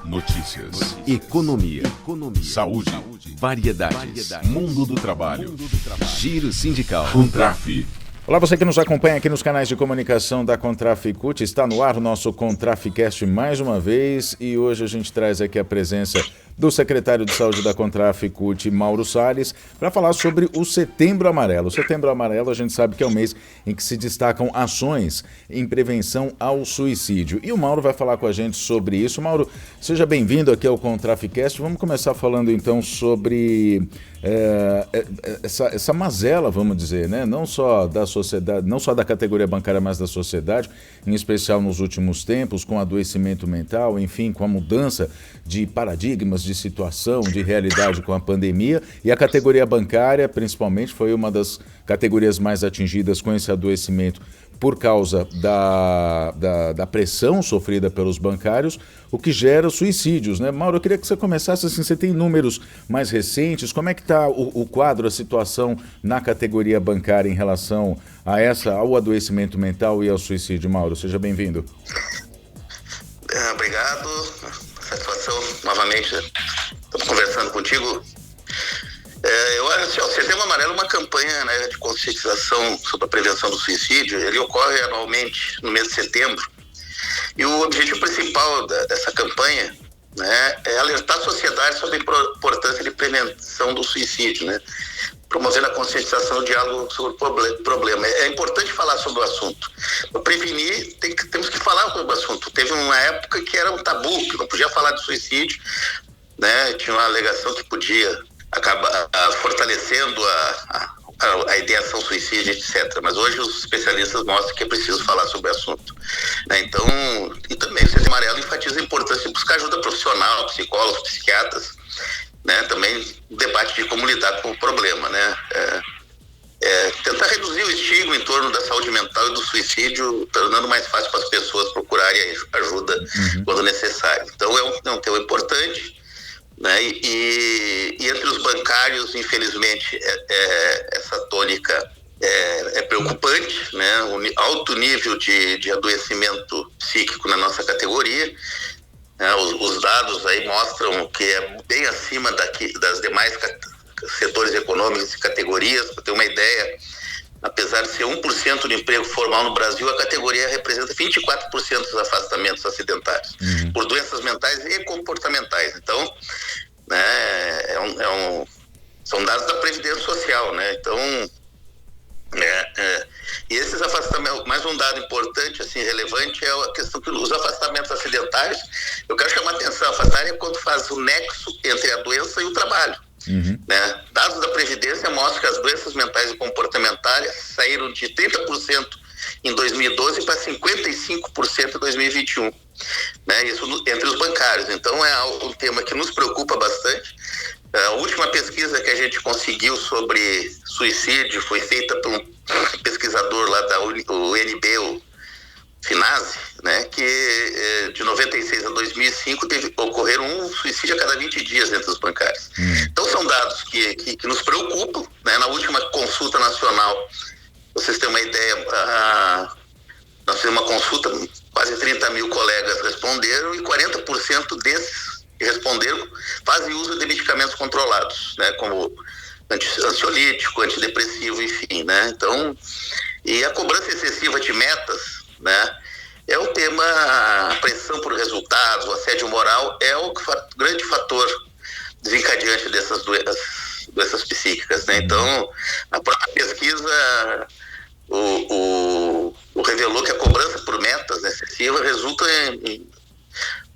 Notícias, economia, saúde, variedades, mundo do trabalho, giro sindical, Contraf. Olá, você que nos acompanha aqui nos canais de comunicação da Contraficute, está no ar o nosso Contraficast mais uma vez e hoje a gente traz aqui a presença do secretário de Saúde da Contraficute, Mauro Salles, para falar sobre o Setembro Amarelo. O Setembro Amarelo a gente sabe que é o mês em que se destacam ações em prevenção ao suicídio. E o Mauro vai falar com a gente sobre isso. Mauro, seja bem-vindo aqui ao Contraficast. Vamos começar falando então sobre essa mazela, vamos dizer, né? Não só da sociedade, não só da categoria bancária, mas da sociedade, em especial nos últimos tempos, com adoecimento mental, enfim, com a mudança de paradigmas, de situação, de realidade com a pandemia, e a categoria bancária, principalmente, foi uma das categorias mais atingidas com esse adoecimento por causa da pressão sofrida pelos bancários, o que gera suicídios, né? Mauro, eu queria que você começasse assim, você tem números mais recentes, como é que está o quadro, a situação na categoria bancária em relação ao adoecimento mental e ao suicídio? Mauro, seja bem-vindo. Obrigado, satisfação novamente, estamos conversando contigo. Eu acho assim, o Setembro Amarelo é uma campanha, né, de conscientização sobre a prevenção do suicídio. Ele ocorre anualmente no mês de setembro. E o objetivo principal dessa campanha, né, é alertar a sociedade sobre a importância de prevenção do suicídio, né, promovendo a conscientização e o diálogo sobre o problema. É importante falar sobre o assunto. Para prevenir, temos que falar sobre o assunto. Teve uma época que era um tabu, que não podia falar de suicídio, né, tinha uma alegação que podia acabar fortalecendo a ideação suicídio, etc. Mas hoje os especialistas mostram que é preciso falar sobre o assunto, né? Então, e também o Setembro Amarelo enfatiza a importância de buscar ajuda profissional, psicólogos, psiquiatras, né? Também debate de como lidar com o problema, né? Tentar reduzir o estigma em torno da saúde mental e do suicídio, tornando mais fácil para as pessoas procurarem ajuda quando necessário. Então é um tema importante, né? E entre os bancários, infelizmente, essa tônica é preocupante, né? O alto nível de adoecimento psíquico na nossa categoria, né? Os dados aí mostram que é bem acima das demais setores econômicos e categorias. Para ter uma ideia, apesar de ser 1% do emprego formal no Brasil, a categoria representa 24% dos afastamentos acidentários por doenças mentais e comportamentais. Então, né, são dados da Previdência Social, né? Então, e esses afastamentos, mais um dado importante, assim, relevante, é a questão que os afastamentos acidentários, eu quero chamar a atenção, afastar é quando faz o nexo entre a doença e o trabalho. Né? Dados da Previdência mostram que as doenças mentais e comportamentais saíram de 30% em 2012 para 55% em 2021, né? Isso entre os bancários. Então é um tema que nos preocupa bastante. A última pesquisa que a gente conseguiu sobre suicídio foi feita por um pesquisador lá da UNB, o Finazzi, né, que de 96 a 2005 ocorreram um suicídio a cada 20 dias entre os bancários. Então são dados que nos preocupam, né? Na última consulta nacional, vocês têm uma ideia, nós fizemos uma consulta, quase 30 mil colegas responderam e 40% desses que responderam fazem uso de medicamentos controlados, né, como ansiolítico, antidepressivo, enfim, né? Então, e a cobrança excessiva de metas, né, é o tema. A pressão por resultados, o assédio moral é o grande fator desencadeante dessas doenças psíquicas, né? Então, a própria pesquisa revelou que a cobrança por metas excessiva resulta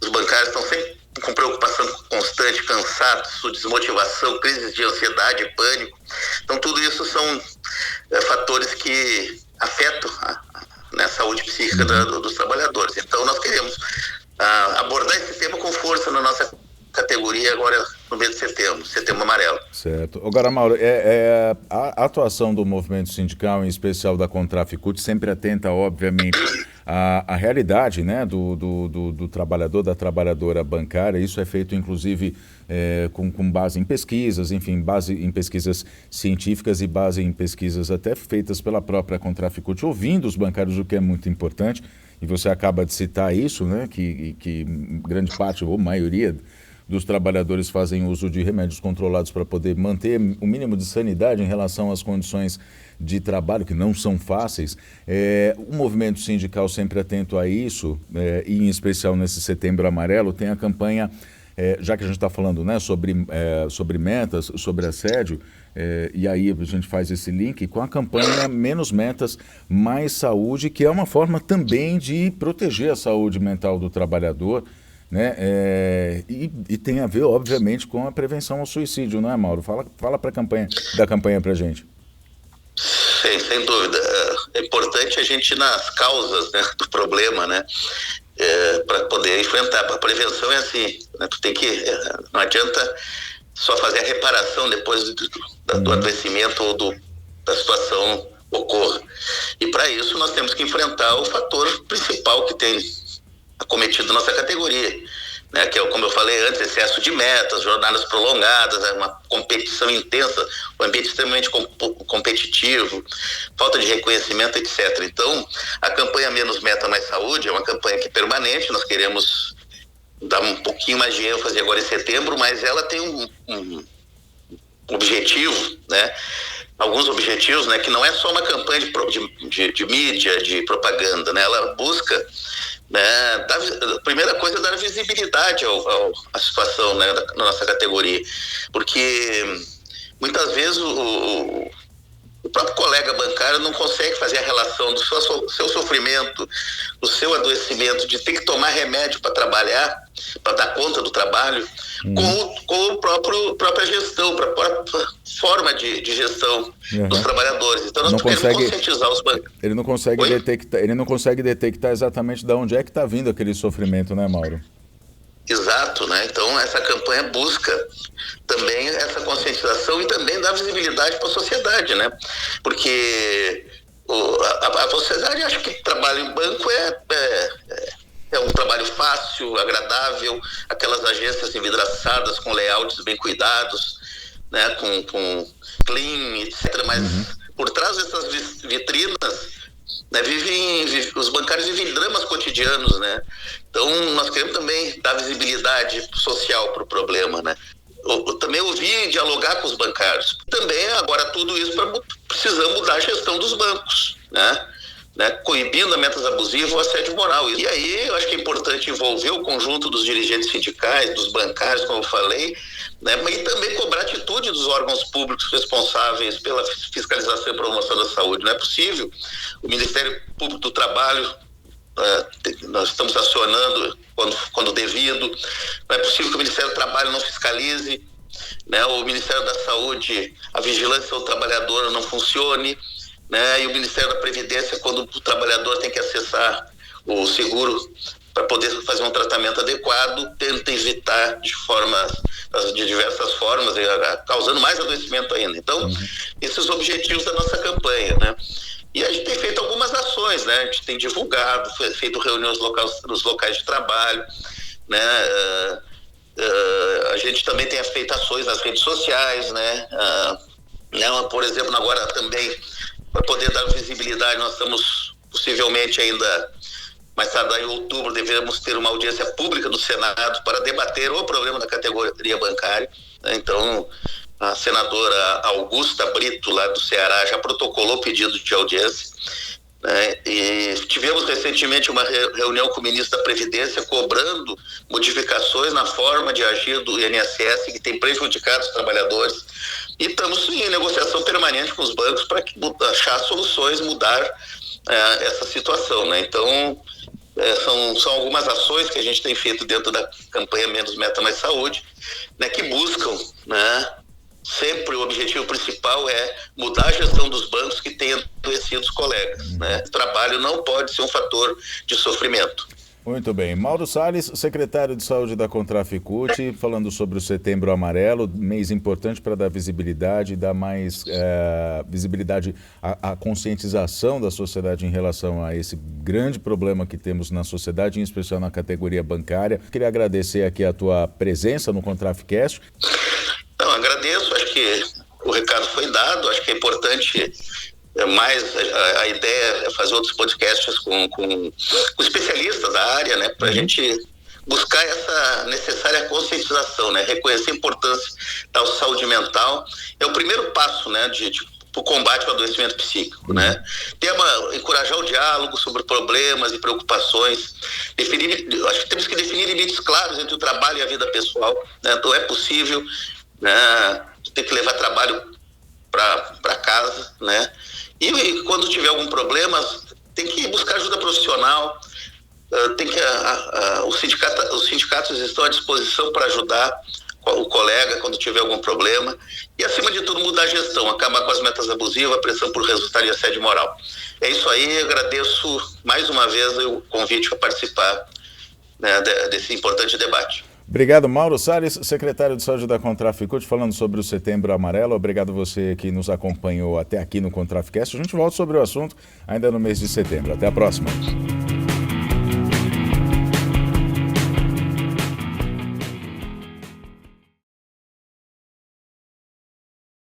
os bancários estão sempre com preocupação constante, cansaço, desmotivação, crises de ansiedade, pânico. Então, tudo isso são fatores que afetam a saúde psíquica dos trabalhadores. Então, nós queremos abordar esse tema com força na nossa categoria agora no mês de setembro, Setembro Amarelo. Certo. Agora, Mauro, a atuação do movimento sindical, em especial da Contraficute, sempre atenta, obviamente, à realidade, né, do trabalhador, da trabalhadora bancária. Isso é feito, inclusive, com base em pesquisas, enfim, base em pesquisas científicas e base em pesquisas até feitas pela própria Contraficute, ouvindo os bancários, o que é muito importante. e você acaba de citar isso, né, que grande parte ou maioria dos trabalhadores fazem uso de remédios controlados para poder manter o mínimo de sanidade em relação às condições de trabalho, que não são fáceis. O movimento sindical sempre atento a isso, e em especial nesse Setembro Amarelo, tem a campanha, já que a gente está falando, né, sobre metas, sobre assédio, e aí a gente faz esse link com a campanha Menos Metas, Mais Saúde, que é uma forma também de proteger a saúde mental do trabalhador, né? E tem a ver, obviamente, com a prevenção ao suicídio, não é, Mauro? Fala da campanha para a gente. Sim, sem dúvida. É importante a gente ir nas causas, né, do problema, né, para poder enfrentar. A prevenção é assim, né, tu tem que, não adianta só fazer a reparação depois do adoecimento ou da situação ocorra. E para isso nós temos que enfrentar o fator principal que tem acometido nossa categoria, né, que é, como eu falei antes, excesso de metas, jornadas prolongadas, uma competição intensa, um ambiente extremamente competitivo, falta de reconhecimento, etc. Então, a campanha Menos Meta, Mais Saúde é uma campanha que é permanente, nós queremos dar um pouquinho mais de ênfase agora em setembro, mas ela tem um objetivo, né, alguns objetivos, né, que não é só uma campanha de mídia, de propaganda, né, ela busca, né, a primeira coisa é dar visibilidade à situação, né, da nossa categoria, porque muitas vezes o próprio colega bancário não consegue fazer a relação do seu sofrimento, do seu adoecimento, de ter que tomar remédio para trabalhar, para dar conta do trabalho, com a própria gestão, para a própria forma de gestão dos trabalhadores. Então nós queremos conscientizar os bancos. Ele não consegue detectar exatamente de onde é que está vindo aquele sofrimento, né, Mauro? Exato, né? Então essa campanha busca também essa conscientização e também dar visibilidade para a sociedade, né? Porque a sociedade acha que trabalho em banco é um trabalho fácil, agradável, aquelas agências envidraçadas com layouts bem cuidados, né? Com clean, etc. Mas por trás dessas vitrinas, né, os bancários vivem dramas cotidianos, né? Então nós queremos também dar visibilidade social para o problema, né? Também ouvir e dialogar com os bancários. Também agora tudo isso precisamos mudar a gestão dos bancos, né? Coibindo a metas abusivas ou assédio moral. E aí eu acho que é importante envolver o conjunto dos dirigentes sindicais, dos bancários, como eu falei, né? E também cobrar atitude dos órgãos públicos responsáveis pela fiscalização e promoção da saúde. Não é possível o Ministério Público do Trabalho, nós estamos acionando quando devido, não é possível que o Ministério do Trabalho não fiscalize, né? O Ministério da Saúde, a vigilância ao trabalhador não funcione, né? E o Ministério da Previdência, quando o trabalhador tem que acessar o seguro para poder fazer um tratamento adequado, tenta evitar de diversas formas, causando mais adoecimento ainda. Então, esses objetivos da nossa campanha, né? E a gente tem feito algumas ações, né? A gente tem divulgado, feito reuniões nos locais de trabalho, né? A gente também tem feito ações nas redes sociais, né? Por exemplo, agora também, para poder dar visibilidade, nós estamos possivelmente ainda mais tarde em outubro, devemos ter uma audiência pública do Senado para debater o problema da categoria bancária, né? Então, a senadora Augusta Brito, lá do Ceará, já protocolou pedido de audiência, né? E tivemos recentemente uma reunião com o ministro da Previdência cobrando modificações na forma de agir do INSS que tem prejudicado os trabalhadores, e estamos em negociação permanente com os bancos para achar soluções, mudar essa situação, né? Então são algumas ações que a gente tem feito dentro da campanha Menos Meta, Mais Saúde, né, que buscam, né, sempre o objetivo principal é mudar a gestão dos bancos que têm adoecido os colegas, né? O trabalho não pode ser um fator de sofrimento. Muito bem. Mauro Salles, secretário de Saúde da Contraficute, falando sobre o Setembro Amarelo, mês importante para dar visibilidade, dar mais visibilidade à conscientização da sociedade em relação a esse grande problema que temos na sociedade, em especial na categoria bancária. Queria agradecer aqui a tua presença no Contraficast. Não, agradeço, acho que o recado foi dado, acho que é importante Mas a ideia é fazer outros podcasts com especialistas da área, né, para a gente buscar essa necessária conscientização, né, reconhecer a importância da saúde mental. É o primeiro passo, né, para o combate ao adoecimento psíquico, né? Encorajar o diálogo sobre problemas e preocupações, acho que temos que definir limites claros entre o trabalho e a vida pessoal, né? Não é possível, né, ter que levar trabalho para casa, né? E quando tiver algum problema, tem que buscar ajuda profissional, os sindicatos estão à disposição para ajudar o colega quando tiver algum problema, e acima de tudo mudar a gestão, acabar com as metas abusivas, a pressão por resultado e assédio moral. É isso aí, eu agradeço mais uma vez o convite para participar, né, desse importante debate. Obrigado, Mauro Salles, secretário de Saúde da Contraficute, falando sobre o Setembro Amarelo. Obrigado você que nos acompanhou até aqui no Contraficast. A gente volta sobre o assunto ainda no mês de setembro. Até a próxima.